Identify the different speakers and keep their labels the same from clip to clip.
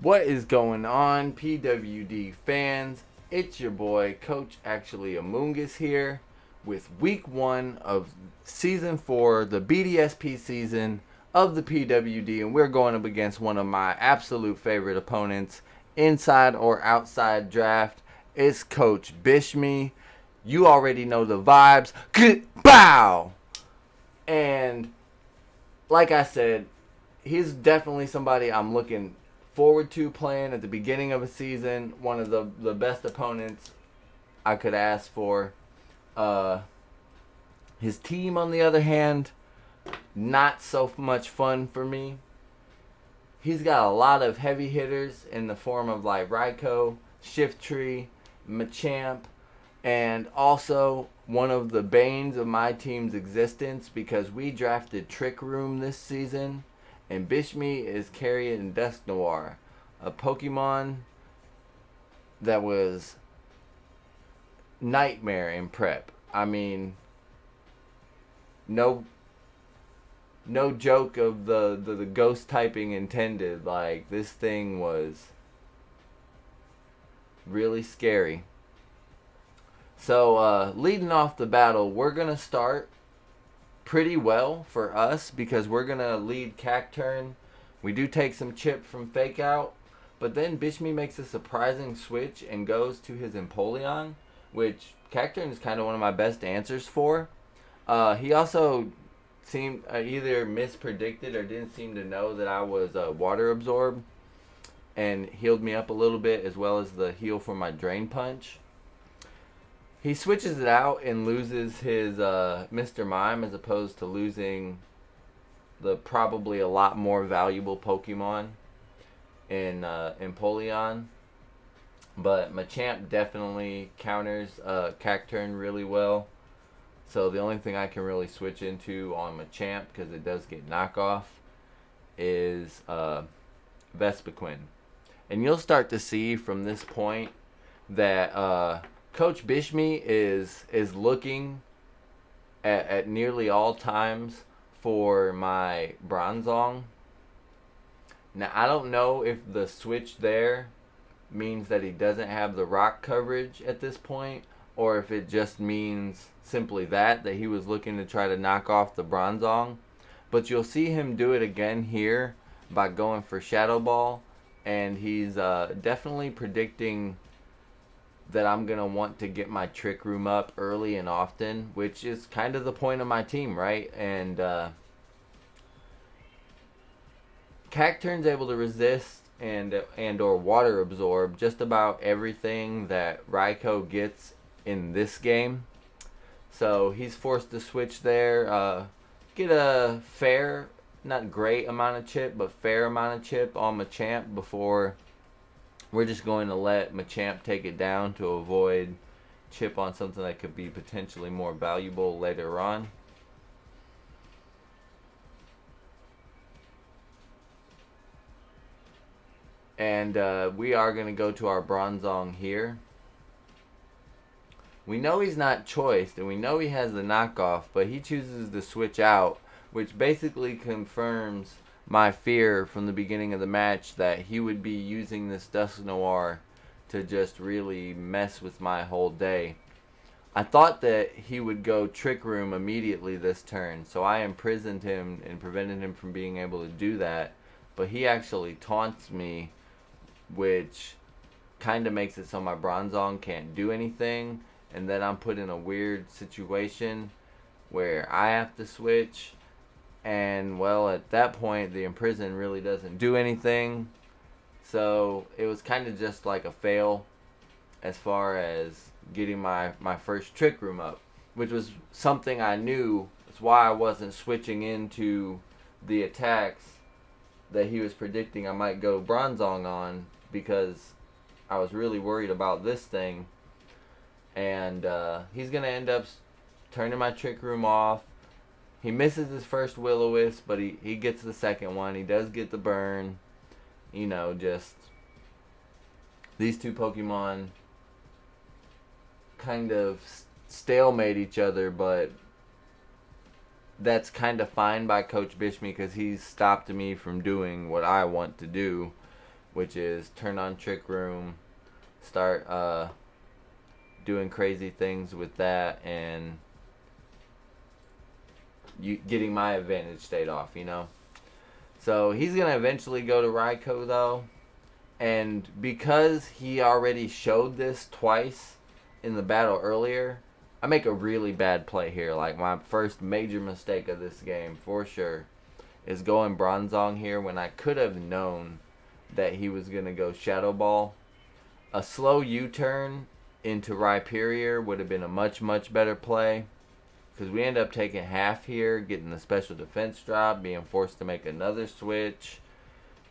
Speaker 1: What is going on, PWD fans? It's your boy, Coach Actually Amungus here with week 1 of season 4, the BDSP season of the PWD, and we're going up against one of my absolute favorite opponents, inside or outside draft. It's Coach Bishme. You already know the vibes. Bow! And like I said, he's definitely somebody I'm looking forward to playing at the beginning of a season. One of the best opponents I could ask for. His team, on the other hand, not so much fun for me. He's got a lot of heavy hitters in the form of like Ryko, Shifttree, Machamp, and also one of the banes of my team's existence because we drafted Trick Room this season, and Bishme is carrying Dusk Noir, a Pokemon that was nightmare in prep. I mean, no joke of the ghost typing intended. Like, this thing was really scary. So, leading off the battle, we're going to start pretty well for us because we're going to lead Cacturn. We do take some chip from Fake Out, but then Bishme makes a surprising switch and goes to his Empoleon, which Cacturn is kind of one of my best answers for. He also seemed either mispredicted or didn't seem to know that I was Water Absorb and healed me up a little bit, as well as the heal for my Drain Punch. He switches it out and loses his Mr. Mime as opposed to losing the probably a lot more valuable Pokemon in Empoleon. But Machamp definitely counters Cacturn really well. So the only thing I can really switch into on Machamp, because it does get knockoff, is Vespiquen. And you'll start to see from this point that Coach Bishme is looking at nearly all times for my Bronzong. Now, I don't know if the switch there means that he doesn't have the rock coverage at this point, or if it just means simply that he was looking to try to knock off the Bronzong. But you'll see him do it again here by going for Shadow Ball, and he's definitely predicting that I'm going to want to get my Trick Room up early and often, which is kind of the point of my team, right? And Cacturn's able to resist and or Water Absorb just about everything that Ryko gets in this game. So he's forced to switch there, get a fair, not great amount of chip, but fair amount of chip on Machamp before we're just going to let Machamp take it down to avoid chip on something that could be potentially more valuable later on. And we are going to go to our Bronzong here. We know he's not choiced, and we know he has the knockoff, but he chooses to switch out, which basically confirms my fear from the beginning of the match that he would be using this Dusk Noir to just really mess with my whole day. I thought that he would go Trick Room immediately this turn, so I imprisoned him and prevented him from being able to do that, but he actually taunts me, which kind of makes it so my Bronzong can't do anything, and then I'm put in a weird situation where I have to switch. And, well, at that point, the Imprison really doesn't do anything. So it was kind of just like a fail as far as getting my first Trick Room up, which was something I knew. That's why I wasn't switching into the attacks that he was predicting I might go Bronzong on, because I was really worried about this thing. And he's going to end up turning my Trick Room off. He misses his first Will-O-Wisp, but he gets the second one. He does get the burn. You know, just these two Pokemon kind of stalemate each other, but that's kind of fine by Coach Bishme because he's stopped me from doing what I want to do. which is turn on Trick Room, start doing crazy things with that, and getting my advantage state off, you know. So he's gonna eventually go to Raikou though, and because he already showed this twice in the battle earlier, I make a really bad play here. Like my first major mistake of this game for sure is going Bronzong here when I could have known that he was gonna go Shadow Ball. A slow U-turn into Rhyperior would have been a much better play, because we end up taking half here, getting the special defense drop, being forced to make another switch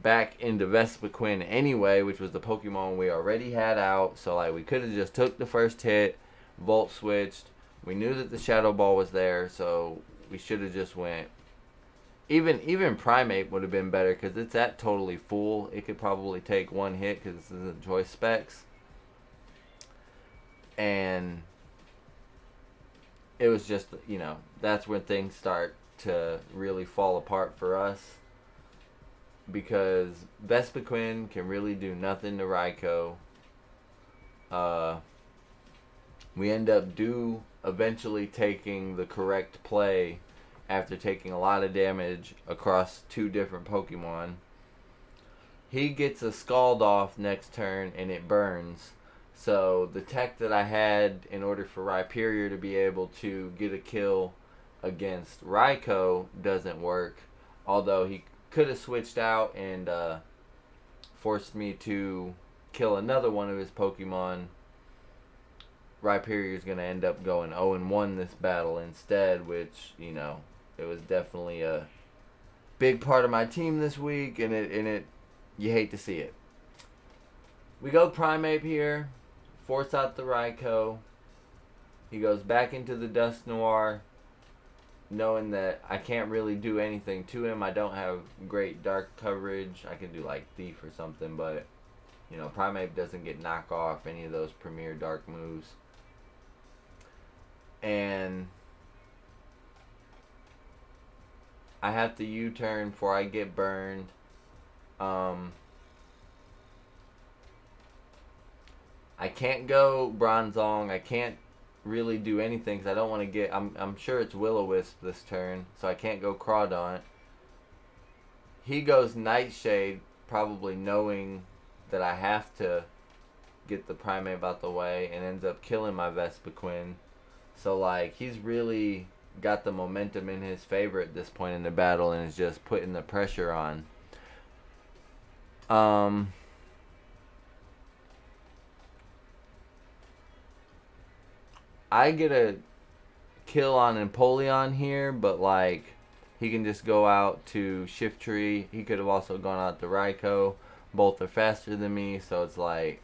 Speaker 1: back into Vespiquen anyway, which was the Pokemon we already had out. So like we could have just took the first hit, Volt switched. We knew that the Shadow Ball was there, so we should have just went. Even Primeape would have been better because it's at totally full. It could probably take one hit because this isn't choice specs. And it was just, you know, that's when things start to really fall apart for us. Because Vespiquen can really do nothing to Raikou. We end up eventually taking the correct play after taking a lot of damage across two different Pokemon. He gets a Scald off next turn and it burns. So the tech that I had in order for Rhyperior to be able to get a kill against Raikou doesn't work. Although he could have switched out and forced me to kill another one of his Pokemon. Rhyperior is going to end up going 0-1 this battle instead, which, you know, it was definitely a big part of my team this week, and it you hate to see it. We go Primeape here, force out the Raikou. He goes back into the Dusknoir, knowing that I can't really do anything to him. I don't have great dark coverage. I can do like Thief or something, but you know, Primeape doesn't get knock off any of those premier dark moves. And I have to U-turn before I get burned. I can't go Bronzong. I can't really do anything because I don't want to get. I'm sure it's Will-O-Wisp this turn, so I can't go Crawdaunt. He goes Nightshade, probably knowing that I have to get the Primeape out the way, and ends up killing my Vespiquen. So like he's really got the momentum in his favor at this point in the battle, and is just putting the pressure on. I get a kill on Empoleon here, but like he can just go out to Shiftry. He could have also gone out to Raikou. Both are faster than me, so it's like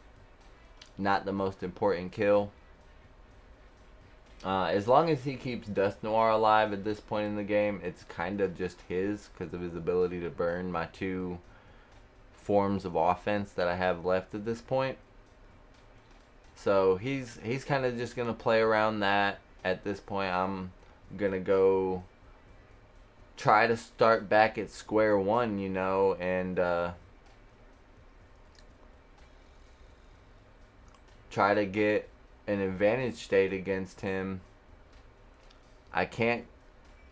Speaker 1: not the most important kill. As long as he keeps Dusknoir alive at this point in the game, it's kind of just his because of his ability to burn my two forms of offense that I have left at this point. So he's kind of just going to play around that at this point. I'm going to go try to start back at square one, you know, and try to get an advantage state against him. I can't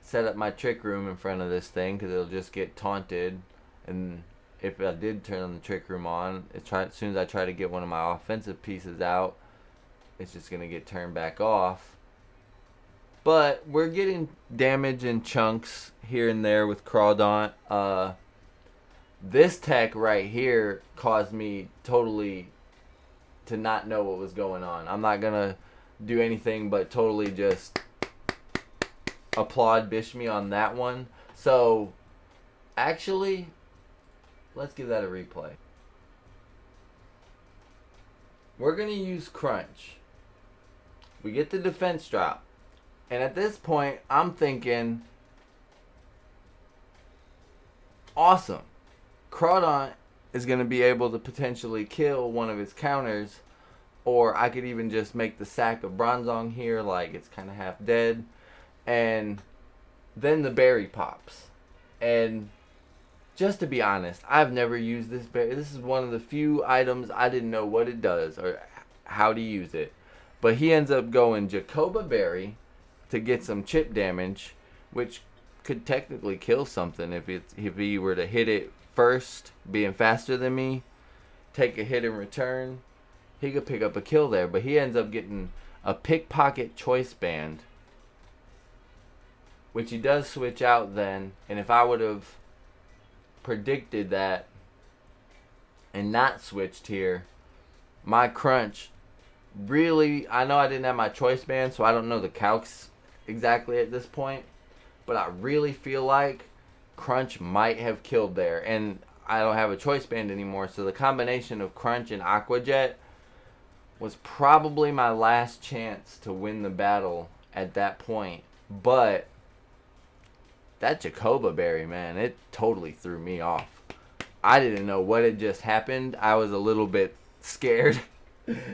Speaker 1: set up my Trick Room in front of this thing because it'll just get taunted. And if I did turn the Trick Room on, as soon as I try to get one of my offensive pieces out, it's just going to get turned back off. But we're getting damage in chunks here and there with Crawdaunt. This tech right here caused me totally to not know what was going on. I'm not going to do anything but totally just applaud Bishmi on that one. So, actually, let's give that a replay. We're going to use Crunch. We get the defense drop. And at this point, I'm thinking, awesome. Crawdaunt is going to be able to potentially kill one of his counters. Or I could even just make the sack of Bronzong here, like it's kind of half dead. And then the berry pops. And just to be honest, I've never used this berry. This is one of the few items I didn't know what it does or how to use it. But he ends up going Jacoba Berry to get some chip damage, which could technically kill something if he were to hit it first, being faster than me, take a hit in return. He could pick up a kill there, but he ends up getting a pickpocket choice band, which he does switch out then. And if I would have predicted that and not switched here, my crunch really, I know I didn't have my choice band, so I don't know the calcs exactly at this point, but I really feel like crunch might have killed there, and I don't have a choice band anymore, so the combination of crunch and aquajet was probably my last chance to win the battle at that point. But that Jacoba berry, man, it totally threw me off. I didn't know what had just happened. I was a little bit scared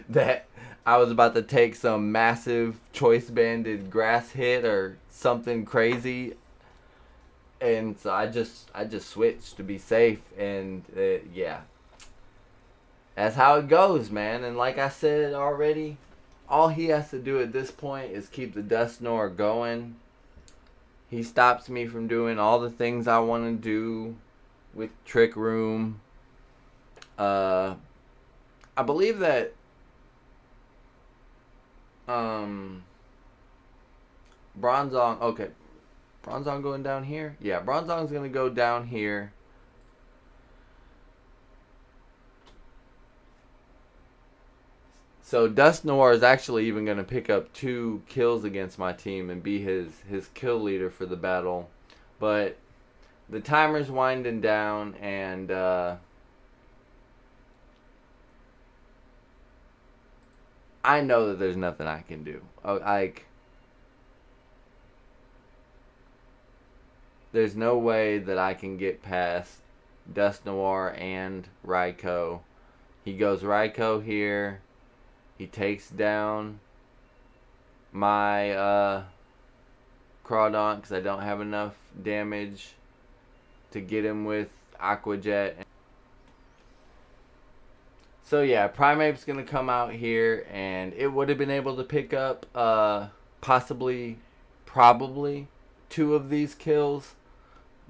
Speaker 1: that I was about to take some massive choice banded grass hit or something crazy, and so I just switched to be safe. And yeah, that's how it goes, man. And like I said already, all he has to do at this point is keep the Dust Gnawer going. He stops me from doing all the things I want to do with Trick Room. I believe that Bronzong, okay, Bronzong going down here? Yeah, Bronzong's going to go down here. So Dust Noir is actually even going to pick up 2 kills against my team and be his kill leader for the battle. But the timer's winding down, and I know that there's nothing I can do. There's no way that I can get past Dust Noir and Raikou. He goes Raikou here. He takes down my Crawdaunt because I don't have enough damage to get him with Aquajet. So yeah, Primeape's going to come out here, and it would have been able to pick up probably 2 of these kills.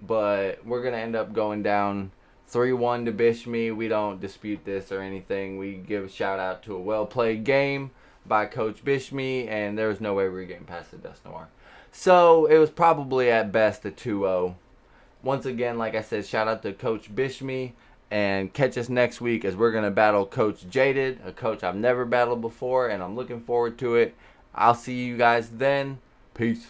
Speaker 1: But we're going to end up going down 3-1 to Bishme. We don't dispute this or anything. We give a shout out to a well-played game by Coach Bishme, and there was no way we were getting past the Dust Noir. So it was probably at best a 2-0. Once again, like I said, shout out to Coach Bishme, and catch us next week as we're going to battle Coach Jaded, a coach I've never battled before, and I'm looking forward to it. I'll see you guys then. Peace.